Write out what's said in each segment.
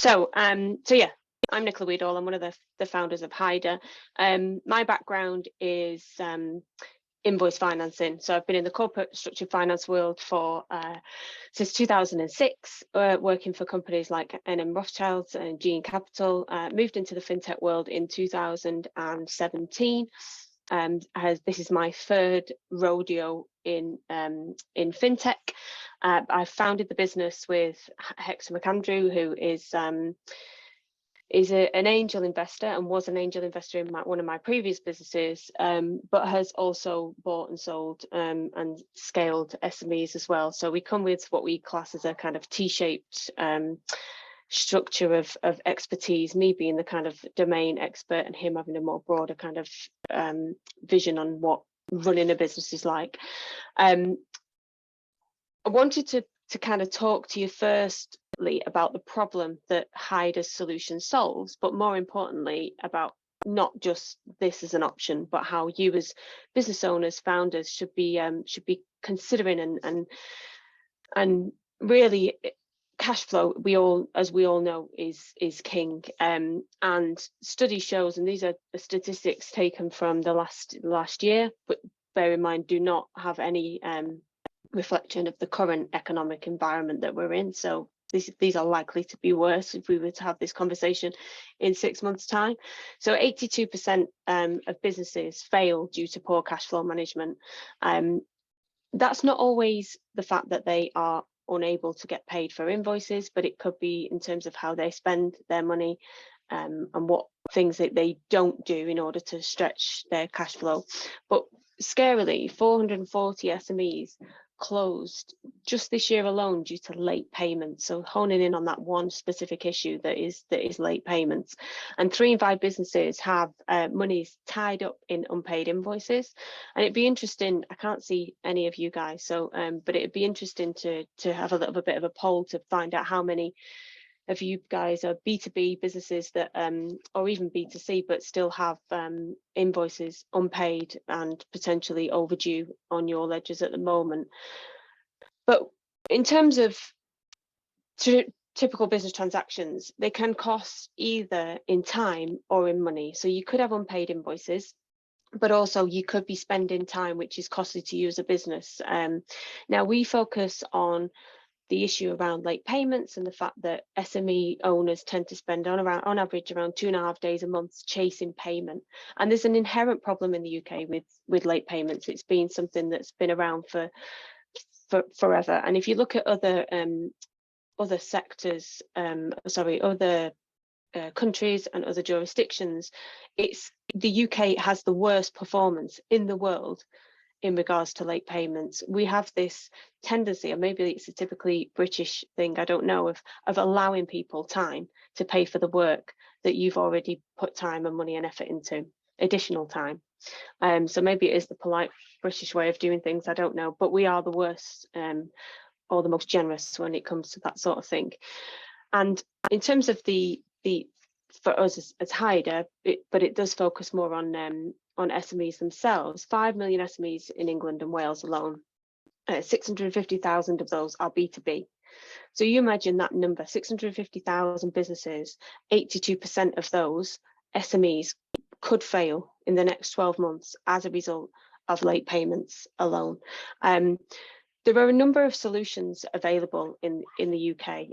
So yeah, I'm Nicola Weedall. I'm one of the founders of Hydr. My background is invoice financing. So I've been in the corporate structured finance world for since 2006, working for companies like NM Rothschilds and Gene Capital. Moved into the fintech world in 2017. This is my third rodeo in fintech. I founded the business with Hector McAndrew, who is an angel investor and was an angel investor in one of my previous businesses, but has also bought and sold and scaled SMEs as well. So we come with what we class as a kind of T-shaped structure of expertise, me being the kind of domain expert and him having a more broader kind of vision on what running a business is like. I wanted to kind of talk to you firstly about the problem that Hydr's solution solves, but more importantly about not just this as an option, but how you as business owners, founders should be considering and really cash flow, as we all know, is king. And study shows, and these are the statistics taken from the last year, but bear in mind, do not have any reflection of the current economic environment that we're in. So these are likely to be worse if we were to have this conversation in 6 months' time. So 82% of businesses fail due to poor cash flow management. That's not always the fact that they are unable to get paid for invoices, but it could be in terms of how they spend their money and what things that they don't do in order to stretch their cash flow. But scarily, 440 SMEs closed just this year alone due to late payments. So honing in on that one specific issue that is late payments. And 3 in 5 businesses have monies tied up in unpaid invoices. And it'd be interesting, I can't see any of you guys, so but it'd be interesting to have a little bit of a poll to find out how many of you guys are B2B businesses that or even B2C, but still have invoices unpaid and potentially overdue on your ledgers at the moment. But in terms of typical business transactions, they can cost either in time or in money. So you could have unpaid invoices, but also you could be spending time which is costly to you as a business. Now we focus on the issue around late payments and the fact that SME owners tend to spend on average around 2.5 days a month chasing payment. And there's an inherent problem in the UK with late payments. It's been something that's been around for forever. And if you look at other sectors, other countries and other jurisdictions, the UK has the worst performance in the world in regards to late payments. We have this tendency, or maybe it's a typically British thing, I don't know, of allowing people time to pay for the work that you've already put time and money and effort into, additional time. So maybe it is the polite British way of doing things, I don't know, but we are the worst or the most generous when it comes to that sort of thing. And in terms of the for us as Hydr, but it does focus more on SMEs themselves. 5 million SMEs in England and Wales alone. 650,000 of those are B2B. So you imagine that number, 650,000 businesses, 82% of those SMEs could fail in the next 12 months as a result of late payments alone. There are a number of solutions available in the UK.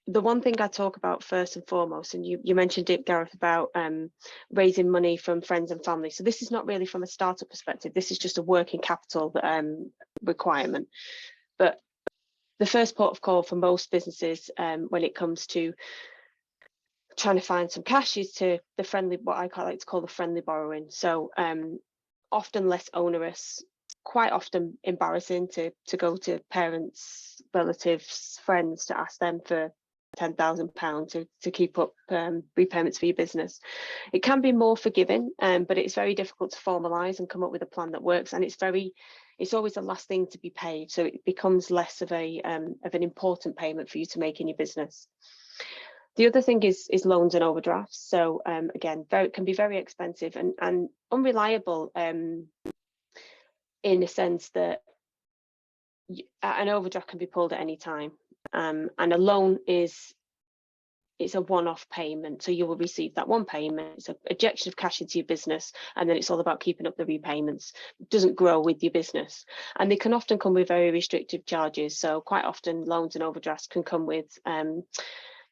The one thing I talk about first and foremost, and you mentioned it, Gareth, about raising money from friends and family. So this is not really from a startup perspective. This is just a working capital requirement. But the first port of call for most businesses when it comes to trying to find some cash is to the friendly, what I like to call the friendly borrowing. So often less onerous, quite often embarrassing to go to parents, relatives, friends to ask them for £10,000 to keep up repayments for your business. It can be more forgiving, but it's very difficult to formalise and come up with a plan that works. And it's always the last thing to be paid, so it becomes less of an important payment for you to make in your business. The other thing is loans and overdrafts. So again, can be very expensive and unreliable in a sense that an overdraft can be pulled at any time. And a loan is it's a one-off payment, so you will receive that one payment. It's an injection of cash into your business, and then it's all about keeping up the repayments. It doesn't grow with your business, and they can often come with very restrictive charges. So quite often loans and overdrafts can come with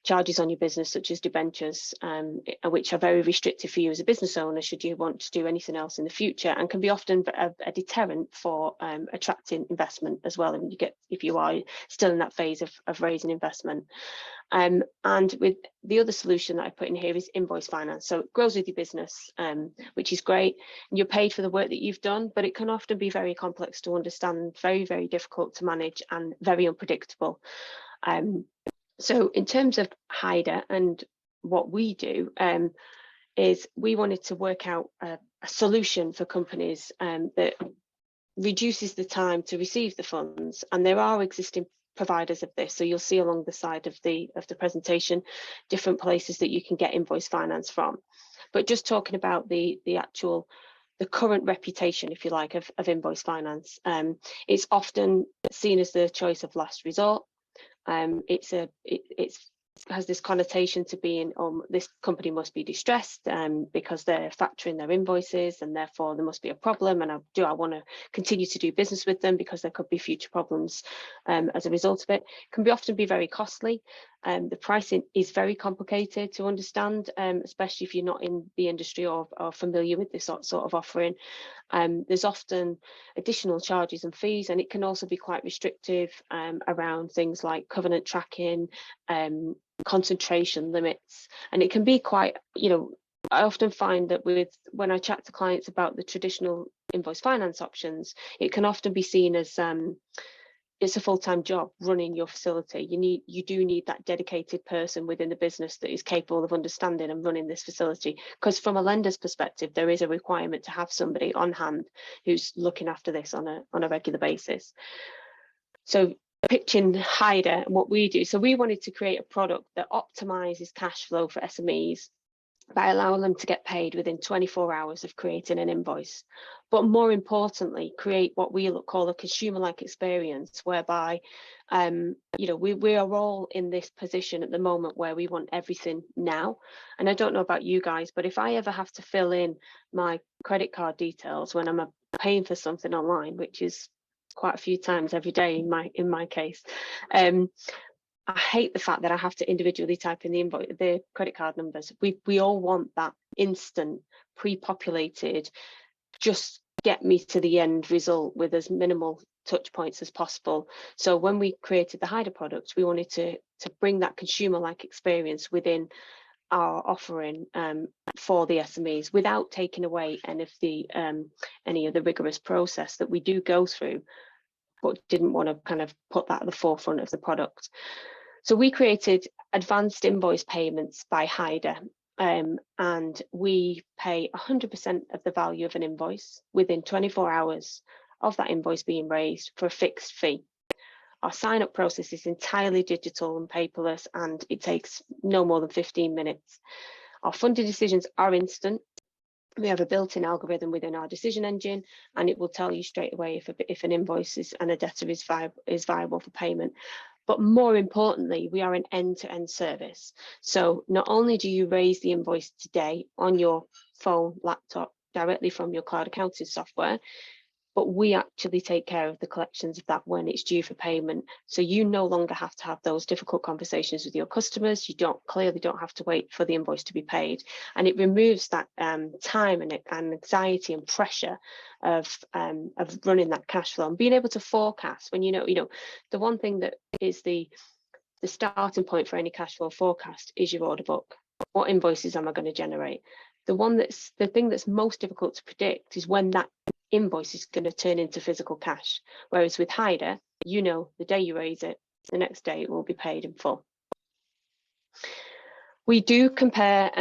charges on your business, such as debentures, which are very restrictive for you as a business owner should you want to do anything else in the future, and can be often a deterrent for attracting investment as well, and if you are still in that phase of raising investment. And with the other solution that I put in here is invoice finance. So it grows with your business, which is great. And you're paid for the work that you've done, but it can often be very complex to understand, very, very difficult to manage, and very unpredictable. So in terms of Hydr and what we do, is we wanted to work out a solution for companies that reduces the time to receive the funds. And there are existing providers of this. So you'll see along the side of the presentation, different places that you can get invoice finance from. But just talking about the current reputation, if you like, of invoice finance, it's often seen as the choice of last resort. It has this connotation to being, this company must be distressed because they're factoring their invoices, and therefore there must be a problem, and do I want to continue to do business with them because there could be future problems as a result of it. Can often be very costly. The pricing is very complicated to understand, especially if you're not in the industry or familiar with this sort of offering. There's often additional charges and fees, and it can also be quite restrictive around things like covenant tracking, concentration limits, and it can be quite, I often find that when I chat to clients about the traditional invoice finance options, it can often be seen as it's a full-time job running your facility. You do need that dedicated person within the business that is capable of understanding and running this facility, because from a lender's perspective, there is a requirement to have somebody on hand who's looking after this on a regular basis. So pitching Hydr and what we do, so we wanted to create a product that optimizes cash flow for SMEs by allowing them to get paid within 24 hours of creating an invoice. But more importantly, create what we call a consumer-like experience, whereby we are all in this position at the moment where we want everything now. And I don't know about you guys, but if I ever have to fill in my credit card details when I'm paying for something online, which is quite a few times every day in my case, I hate the fact that I have to individually type in the credit card numbers. We all want that instant, pre-populated, just get me to the end result with as minimal touch points as possible. So when we created the Hydr product, we wanted to bring that consumer-like experience within our offering for the SMEs, without taking away any of the rigorous process that we do go through, but didn't want to kind of put that at the forefront of the product. So we created advanced invoice payments by Hydr, and we pay 100% of the value of an invoice within 24 hours of that invoice being raised for a fixed fee. Our sign-up process is entirely digital and paperless, and it takes no more than 15 minutes. Our funding decisions are instant. We have a built-in algorithm within our decision engine, and it will tell you straight away if an invoice and a debtor is viable for payment. But more importantly, we are an end-to-end service. So not only do you raise the invoice today on your phone, laptop, directly from your cloud accounting software, but we actually take care of the collections of that when it's due for payment. So you no longer have to have those difficult conversations with your customers. You clearly don't have to wait for the invoice to be paid. And it removes that time and anxiety and pressure of running that cash flow and being able to forecast when the one thing that is the starting point for any cash flow forecast is your order book. What invoices am I going to generate? The thing that's most difficult to predict is when that invoice is going to turn into physical cash. Whereas with Hydr, the day you raise it, the next day it will be paid in full. We do compare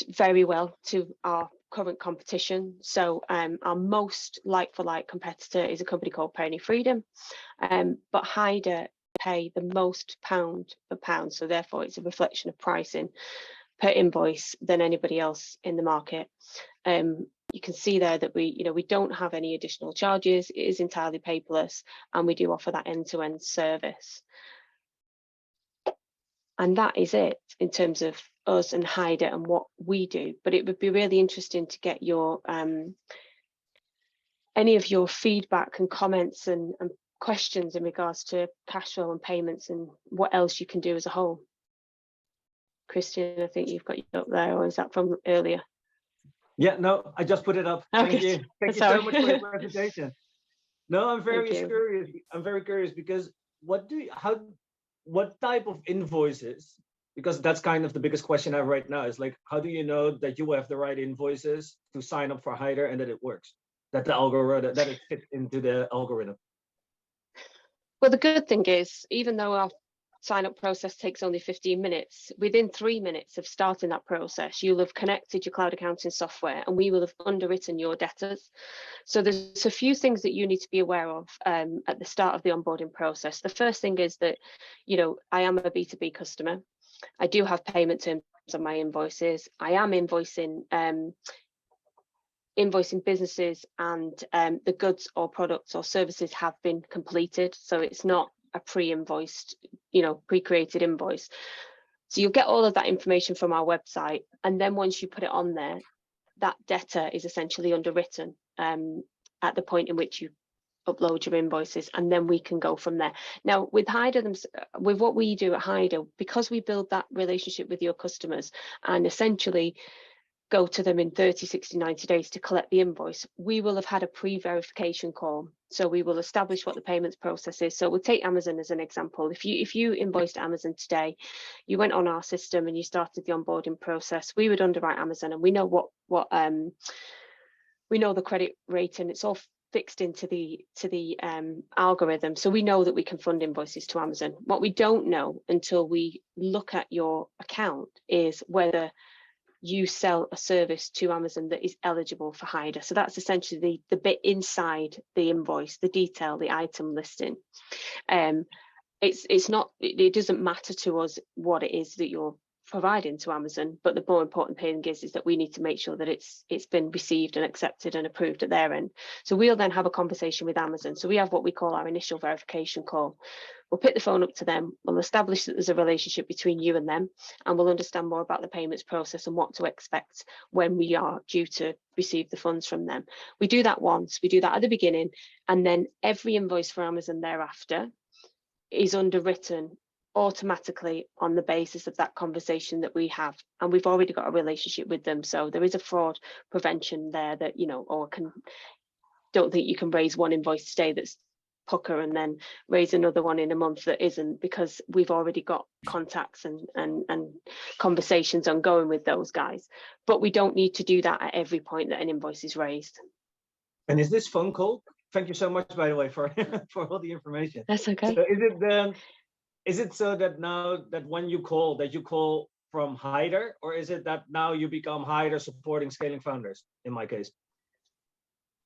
very well to our current competition. So our most like-for-like competitor is a company called Penny Freedom, but Hydr pay the most pound for pound. So therefore it's a reflection of pricing per invoice than anybody else in the market. You can see there that we don't have any additional charges. It is entirely paperless, and we do offer that end-to-end service. And that is it in terms of us and Hydr and what we do. But it would be really interesting to get your any of your feedback and comments and questions in regards to cash flow and payments and what else you can do as a whole. Christian, I think you've got it up there, or is that from earlier? Yeah, no, I just put it up. Thank you. Thank you so much for your presentation. No, I'm very curious. I'm very curious because what type of invoices? Because that's kind of the biggest question I have right now is like, how do you know that you have the right invoices to sign up for Hydr and that it works, that the algorithm, that it fits into the algorithm? Well, the good thing is, even though our sign-up process takes only 15 minutes, within 3 minutes of starting that process, you'll have connected your cloud accounting software and we will have underwritten your debtors. So there's a few things that you need to be aware of at the start of the onboarding process. The first thing is that, you know, I am a B2B customer. I do have payment terms on my invoices. I am invoicing businesses, and the goods or products or services have been completed. So it's not a pre-invoiced, you know, pre-created invoice. So you'll get all of that information from our website. And then once you put it on there, that debtor is essentially underwritten at the point in which you upload your invoices, and then we can go from there. Now with Hydr, with what we do at Hydr, because we build that relationship with your customers and essentially go to them in 30, 60, 90 days to collect the invoice, we will have had a pre-verification call. So we will establish what the payments process is. So we'll take Amazon as an example. If you invoiced Amazon today, you went on our system and you started the onboarding process, we would underwrite Amazon, and we know we know the credit rating. It's all fixed into the algorithm, so we know that we can fund invoices to Amazon. What we don't know until we look at your account is whether you sell a service to Amazon that is eligible for Hydr. So that's essentially the bit inside the invoice, the detail, the item listing. It doesn't matter to us what it is that you're providing to Amazon, but the more important thing is that we need to make sure that it's been received and accepted and approved at their end. So we'll then have a conversation with Amazon. So we have what we call our initial verification call. We'll pick the phone up to them, we'll establish that there's a relationship between you and them, and we'll understand more about the payments process and what to expect when we are due to receive the funds from them. We do that once, we do that at the beginning, and then every invoice for Amazon thereafter is underwritten automatically on the basis of that conversation that we have, and we've already got a relationship with them. So there is a fraud prevention there that, you know, or don't think you can raise one invoice today that's pucker and then raise another one in a month that isn't, because we've already got contacts and conversations ongoing with those guys. But we don't need to do that at every point that an invoice is raised. And is this phone call? Thank you so much, by the way, for for all the information. That's okay. So is it so that now that when you call, that you call from Hydr, or is it that now you become Hydr supporting scaling founders, in my case?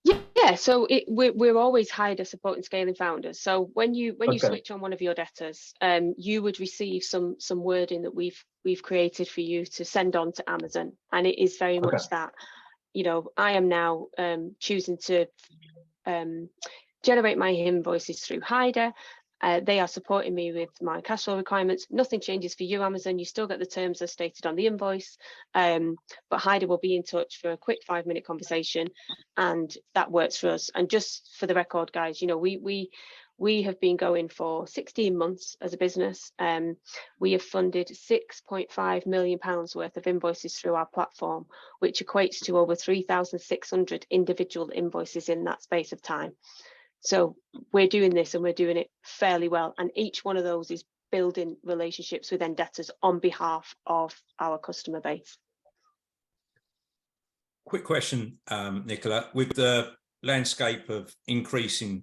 Yeah, so we're always Hydr supporting scaling founders. So when you switch on one of your debtors, you would receive some wording that we've created for you to send on to Amazon, and it is very much that, you know, I am now choosing to generate my invoices through Hydr. They are supporting me with my cash flow requirements. Nothing changes for you, Amazon. You still get the terms as stated on the invoice, but Hydr will be in touch for a quick 5-minute conversation, and that works for us. And just for the record, guys, you know, we have been going for 16 months as a business. We have funded £6.5 million worth of invoices through our platform, which equates to over 3,600 individual invoices in that space of time. So we're doing this, and we're doing it fairly well. And each one of those is building relationships with end debtors on behalf of our customer base. Quick question, Nicola. With the landscape of increasing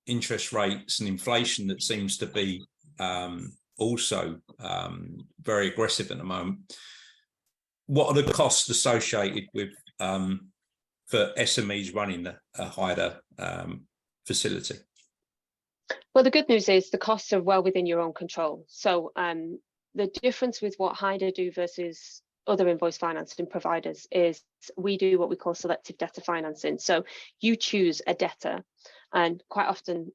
interest rates and inflation that seems to be also very aggressive at the moment, what are the costs associated with for SMEs running a Hydr facility? Well, the good news is the costs are well within your own control. So the difference with what Hydr do versus other invoice financing providers is we do what we call selective debtor financing. So you choose a debtor, and quite often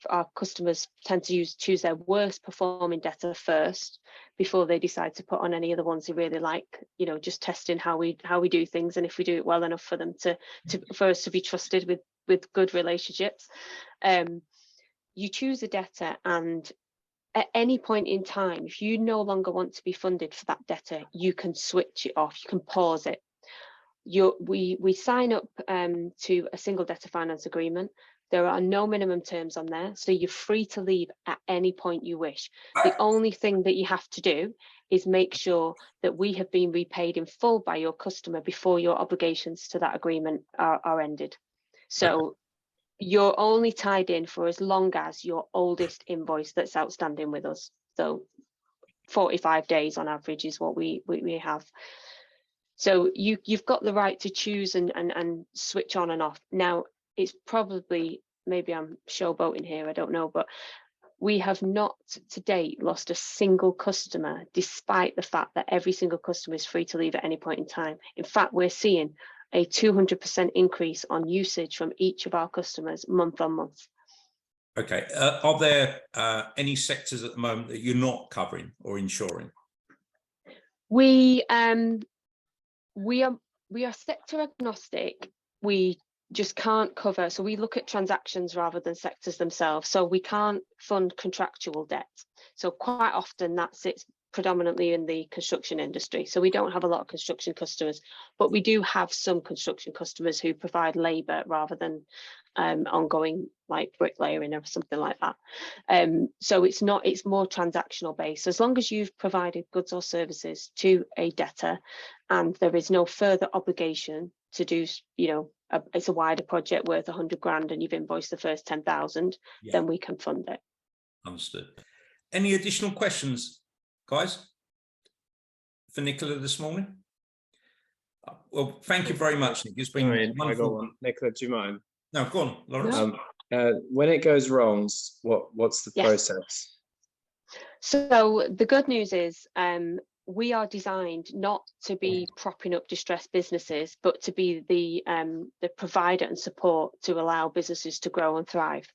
our customers tend to choose their worst performing debtor first before they decide to put on any of the ones they really like, you know, just testing how we do things and if we do it well enough for them for us to be trusted with good relationships. You choose a debtor, and at any point in time, if you no longer want to be funded for that debtor, you can switch it off, you can pause it. We sign up to a single debtor finance agreement. There are no minimum terms on there, so you're free to leave at any point you wish. The only thing that you have to do is make sure that we have been repaid in full by your customer before your obligations to that agreement are ended. So you're only tied in for as long as your oldest invoice that's outstanding with us. So 45 days on average is what we have. So you've got the right to choose and switch on and off. Now, it's probably, maybe I'm showboating here, I don't know, but we have not to date lost a single customer, despite the fact that every single customer is free to leave at any point in time. In fact, we're seeing a 200% increase on usage from each of our customers month on month. Okay, are there any sectors at the moment that you're not covering or insuring? We are sector agnostic. We just can't cover, so we look at transactions rather than sectors themselves. So we can't fund contractual debt. So quite often that sits predominantly in the construction industry. So we don't have a lot of construction customers, but we do have some construction customers who provide labour rather than ongoing, like bricklaying or something like that. So it's more transactional based. As long as you've provided goods or services to a debtor and there is no further obligation to do, you know, it's a wider project worth 100 grand and you've invoiced the first 10,000, then we can fund it. Understood. Any additional questions, guys, for Nicola this morning? Well, thank you very much, Nick. It's been wonderful. I got one. Nicola, do you mind? No, go on, Lawrence. When it goes wrong, what's the process? So the good news is we are designed not to be propping up distressed businesses, but to be the provider and support to allow businesses to grow and thrive.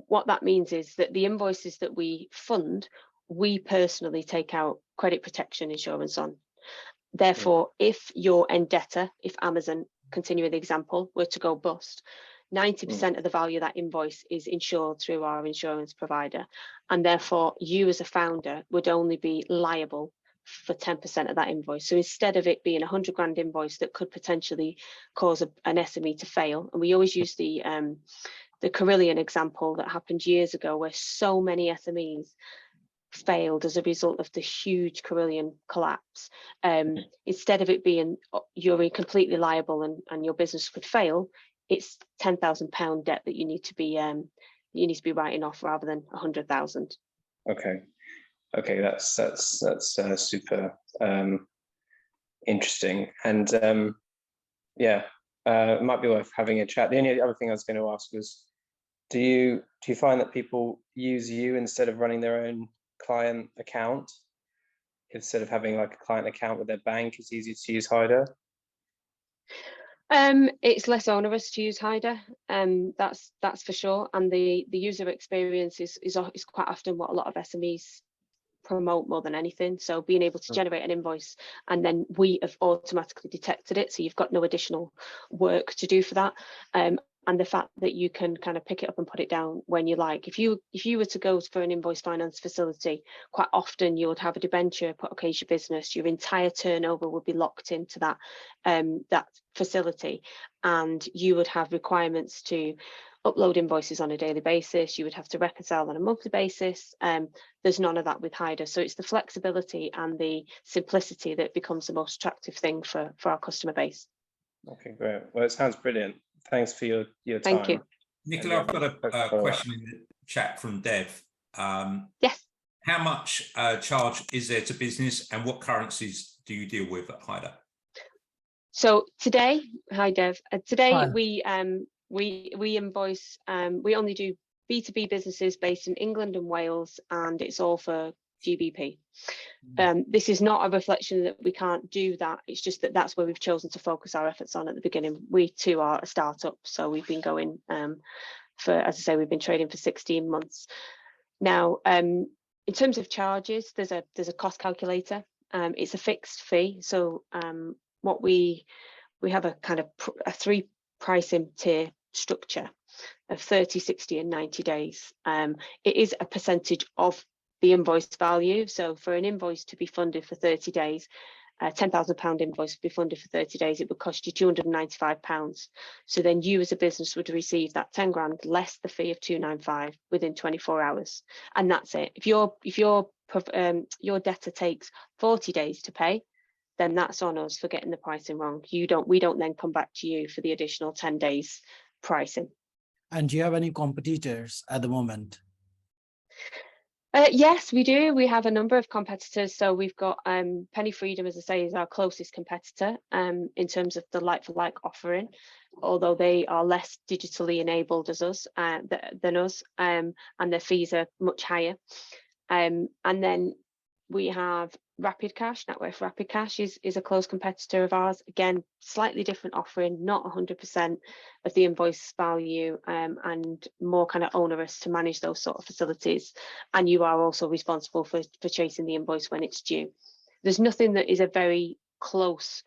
What that means is that the invoices that we fund, we personally take out credit protection insurance on. Therefore, if your end debtor, if Amazon, continuing the example, were to go bust, 90% of the value of that invoice is insured through our insurance provider. And therefore, you as a founder would only be liable for 10% of that invoice. So instead of it being a 100 grand invoice that could potentially cause an SME to fail, and we always use the Carillion example that happened years ago, where so many SMEs failed as a result of the huge Carillion collapse. Instead of it being you're completely liable and your business could fail, it's £10,000 debt that you need to be writing off rather than 100,000. Okay, that's super interesting, and it might be worth having a chat. The only other thing I was going to ask was, do you find that people use you instead of running their own client account? Instead of having like a client account with their bank, it's easier to use Hydr? It's less onerous to use Hydr, that's for sure, and the user experience is quite often what a lot of SMEs promote more than anything. So being able to generate an invoice and then we have automatically detected it, so you've got no additional work to do for that, and the fact that you can kind of pick it up and put it down when you like. If you were to go for an invoice finance facility, quite often you would have a debenture put against your business. Your entire turnover would be locked into that facility, and you would have requirements to upload invoices on a daily basis. You would have to reconcile on a monthly basis. There's none of that with Hydr. So it's the flexibility and the simplicity that becomes the most attractive thing for our customer base. Okay, great. Well, it sounds brilliant. Thanks for your time. Thank you. Nicola, I've got a question in the chat from Dev. Yes. How much charge is there to business, and what currencies do you deal with at Hydr? So today, hi Dev. Today Hi. we invoice. We only do B2B businesses based in England and Wales, and it's all for GBP. This is not a reflection that we can't do that. It's just that that's where we've chosen to focus our efforts on at the beginning. We too are a startup, so we've been going as I say, we've been trading for 16 months. Now, in terms of charges, there's a cost calculator. It's a fixed fee. So what we have a kind of a 3 pricing tier structure of 30, 60 and 90 days. It is a percentage of the invoice value. So for an invoice to be funded for 30 days, a £10,000 invoice would be funded for 30 days, it would cost you £295. So then you as a business would receive that 10 grand less the fee of 295 within 24 hours. And that's it. If your debtor takes 40 days to pay, then that's on us for getting the pricing wrong. We don't then come back to you for the additional 10 days pricing. And do you have any competitors at the moment? Yes, we do. We have a number of competitors. So we've got Penny Freedom, as I say, is our closest competitor in terms of the like-for-like offering, although they are less digitally enabled as us than us, and their fees are much higher. And then we have Rapid Cash. NatWest Rapid Cash is a close competitor of ours. Again, slightly different offering, not 100% of the invoice value, and more kind of onerous to manage those sort of facilities. And you are also responsible for chasing the invoice when it's due. There's nothing that is a very close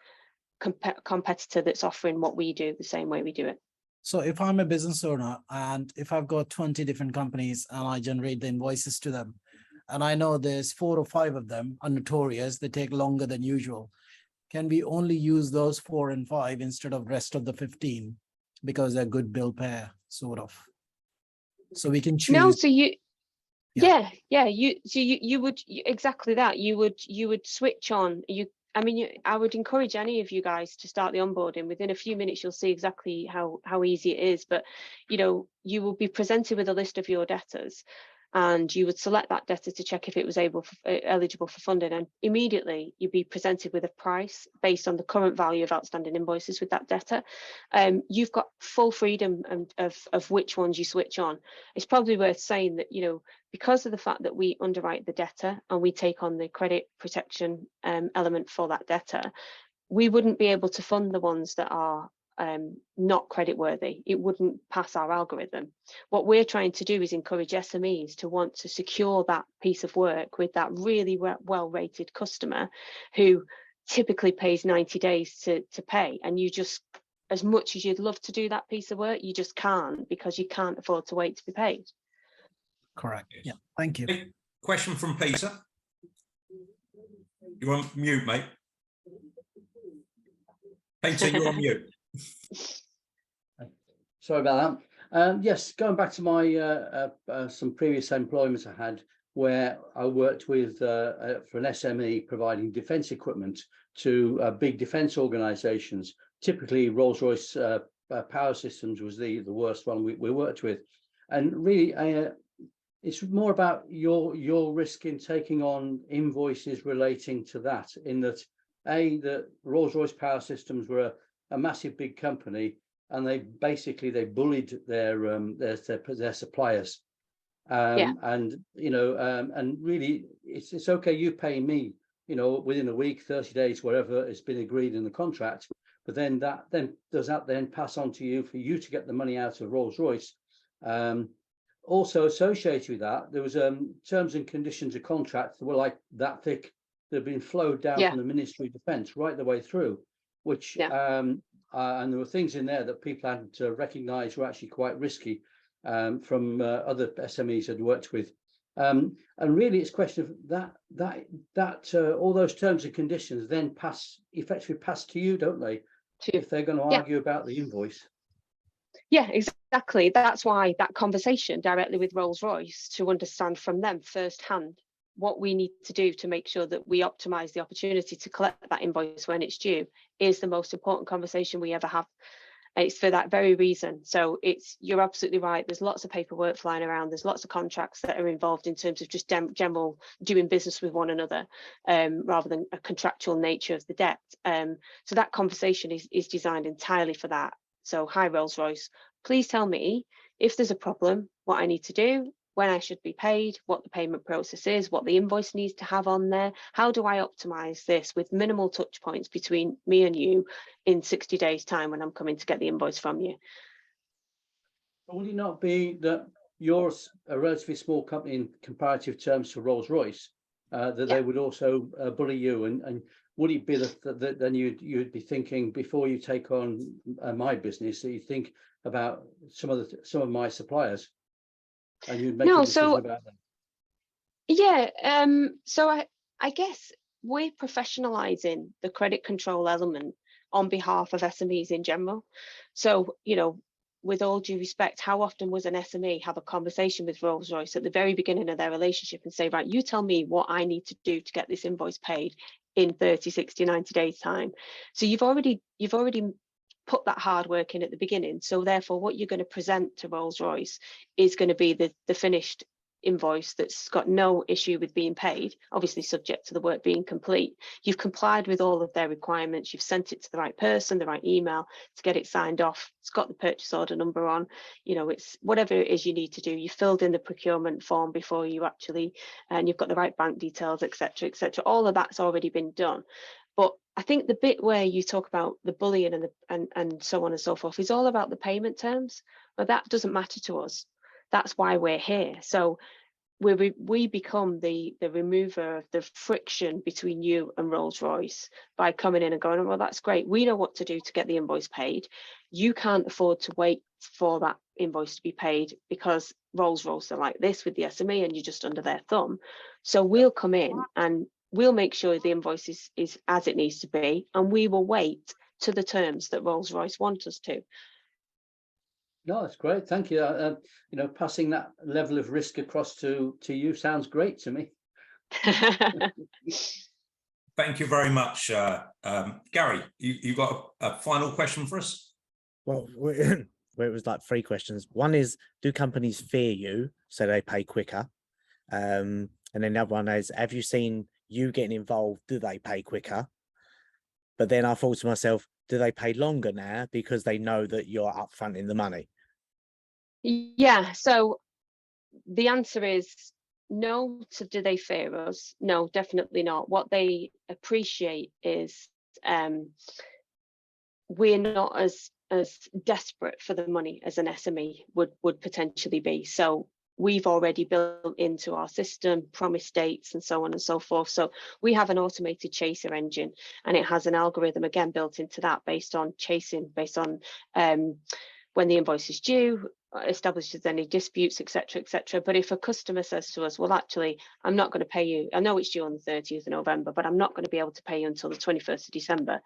competitor that's offering what we do the same way we do it. So if I'm a business owner and if I've got 20 different companies and I generate the invoices to them, and I know there's 4 or 5 of them are notorious, they take longer than usual, can we only use those 4 and 5 instead of rest of the 15 because they're good bill pair, sort of? So we can choose. No, so you, you would exactly that. You would switch on. I would encourage any of you guys to start the onboarding. Within a few minutes, you'll see exactly how easy it is. But you will be presented with a list of your debtors, and you would select that debtor to check if it was eligible for funding, and immediately you'd be presented with a price based on the current value of outstanding invoices with that debtor. You've got full freedom of which ones you switch on. It's probably worth saying that, because of the fact that we underwrite the debtor and we take on the credit protection element for that debtor, we wouldn't be able to fund the ones that are not creditworthy. It wouldn't pass our algorithm. What we're trying to do is encourage SMEs to want to secure that piece of work with that really well-rated customer who typically pays 90 days to pay. And you just, as much as you'd love to do that piece of work, you just can't, because you can't afford to wait to be paid. Correct. Yeah. Thank you. Question from Peter. You're on mute, mate. Peter, you're on mute. Sorry about that. Yes, going back to my some previous employments I had, where I worked with for an SME providing defence equipment to big defence organisations. Typically, Rolls-Royce Power Systems was the worst one we worked with, and really, it's more about your risk in taking on invoices relating to that. In that, that Rolls-Royce Power Systems were a massive big company, and they bullied their suppliers, and really it's okay, you pay me within a week, 30 days, whatever has been agreed in the contract, but then does that pass on to you for you to get the money out of Rolls-Royce. Also associated with that, there was terms and conditions of contract that were like that thick, that had been flowed down from the Ministry of Defence right the way through, which and there were things in there that people hadn't recognised were actually quite risky from other SMEs I'd worked with, and really it's a question of that all those terms and conditions then effectively pass to you, don't they? If they're going to argue about the invoice. Yeah, exactly. That's why that conversation directly with Rolls-Royce, to understand from them firsthand what we need to do to make sure that we optimize the opportunity to collect that invoice when it's due, is the most important conversation we ever have. It's for that very reason. So you're absolutely right. There's lots of paperwork flying around. There's lots of contracts that are involved in terms of just general doing business with one another, rather than a contractual nature of the debt. So that conversation is designed entirely for that. So, hi Rolls-Royce, please tell me if there's a problem, what I need to do, when I should be paid, what the payment process is, what the invoice needs to have on there. How do I optimize this with minimal touch points between me and you in 60 days time when I'm coming to get the invoice from you? Would it not be that you're a relatively small company in comparative terms to Rolls-Royce, that they would also bully you? And would it be that then you'd be thinking before you take on my business, that you think about some of my suppliers, and you'd make a decision about them? Yeah, so I guess we're professionalizing the credit control element on behalf of SMEs in general. So, you know, with all due respect, how often was an SME have a conversation with Rolls-Royce at the very beginning of their relationship and say, right, you tell me what I need to do to get this invoice paid in 30, 60, 90 days time. So you've already put that hard work in at the beginning. So therefore, what you're going to present to Rolls-Royce is going to be the finished invoice that's got no issue with being paid, obviously subject to the work being complete. You've complied with all of their requirements, you've sent it to the right person, the right email to get it signed off, it's got the purchase order number on, you know, it's whatever it is you need to do. You filled in the procurement form before you actually, and you've got the right bank details, etc., etc. All of that's already been done. But I think the bit where you talk about the bullying and so on and so forth is all about the payment terms, but that doesn't matter to us. That's why we're here. So we become the remover of the friction between you and Rolls-Royce by coming in and going, well, that's great. We know what to do to get the invoice paid. You can't afford to wait for that invoice to be paid because Rolls-Royce are like this with the SME and you're just under their thumb. So we'll come in and we'll make sure the invoice is as it needs to be, and we will wait to the terms that Rolls-Royce want us to. No, that's great. Thank you. You know, passing that level of risk across to you sounds great to me. Thank you very much. Gary, you got a final question for us? Well, it was like 3 questions. One is, do companies fear you so they pay quicker? And then the other one is, have you seen you getting involved? Do they pay quicker? But then I thought to myself, do they pay longer now because they know that you're upfront in the money? Yeah, so the answer is no. So do they fear us? No, definitely not. What they appreciate is we're not as desperate for the money as an SME would potentially be. So we've already built into our system promise dates and so on and so forth. So we have an automated chaser engine, and it has an algorithm again built into that based on chasing, based on when the invoice is due, establishes any disputes, etc., etc. But if a customer says to us, well, actually, I'm not going to pay you, I know it's due on the 30th of November, but I'm not going to be able to pay you until the 21st of December,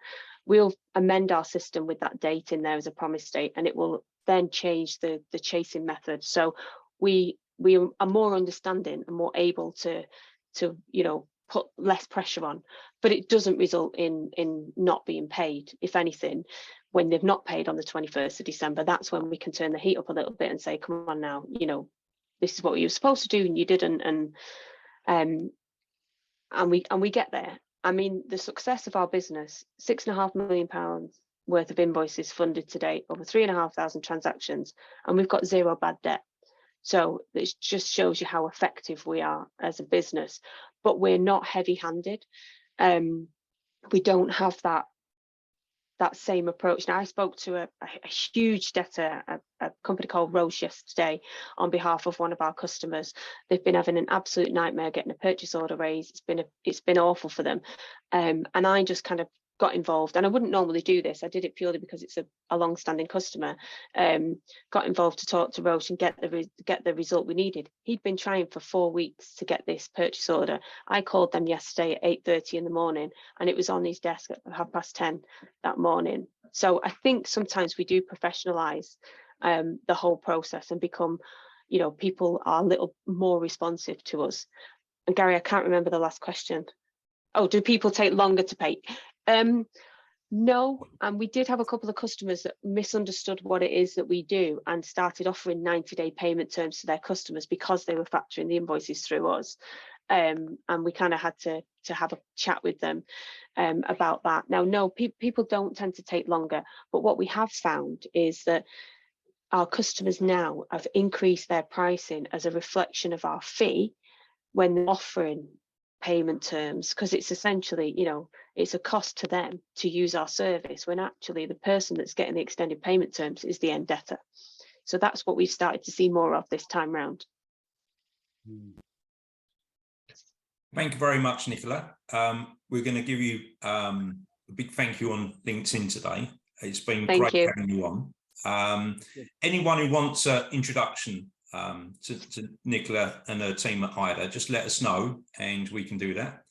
we'll amend our system with that date in there as a promise date, and it will then change the chasing method. So we are more understanding and more able to you know, put less pressure on, but it doesn't result in not being paid. If anything, when they've not paid on the 21st of December, that's when we can turn the heat up a little bit and say, come on now, you know, this is what you were supposed to do and you didn't, and we get there. I mean, the success of our business, £6.5 million worth of invoices funded to date, over 3,500 transactions, and we've got 0 bad debt. So it just shows you how effective we are as a business, but we're not heavy-handed. We don't have that same approach. Now, I spoke to a huge debtor, a company called Roche yesterday, on behalf of one of our customers. They've been having an absolute nightmare getting a purchase order raised. It's been awful for them, and I just kind of got involved, and I wouldn't normally do this. I did it purely because it's a long-standing customer. Got involved to talk to Roche and get the result we needed. He'd been trying for 4 weeks to get this purchase order. I called them yesterday at 8:30 in the morning, and it was on his desk at 10:30 that morning. So I think sometimes we do professionalize the whole process and become, you know, people are a little more responsive to us. And Gary, I can't remember the last question. Oh, do people take longer to pay? No, and we did have a couple of customers that misunderstood what it is that we do and started offering 90-day payment terms to their customers because they were factoring the invoices through us. And we kind of had to have a chat with them about that. Now, no, people don't tend to take longer, but what we have found is that our customers now have increased their pricing as a reflection of our fee when they're offering payment terms, because it's essentially, you know, it's a cost to them to use our service when actually the person that's getting the extended payment terms is the end debtor. So that's what we've started to see more of this time round. Thank you very much, Nicola. We're going to give you a big thank you on LinkedIn today. It's been great having you on. Anyone who wants an introduction to Nicola and her team at Hydr, just let us know and we can do that.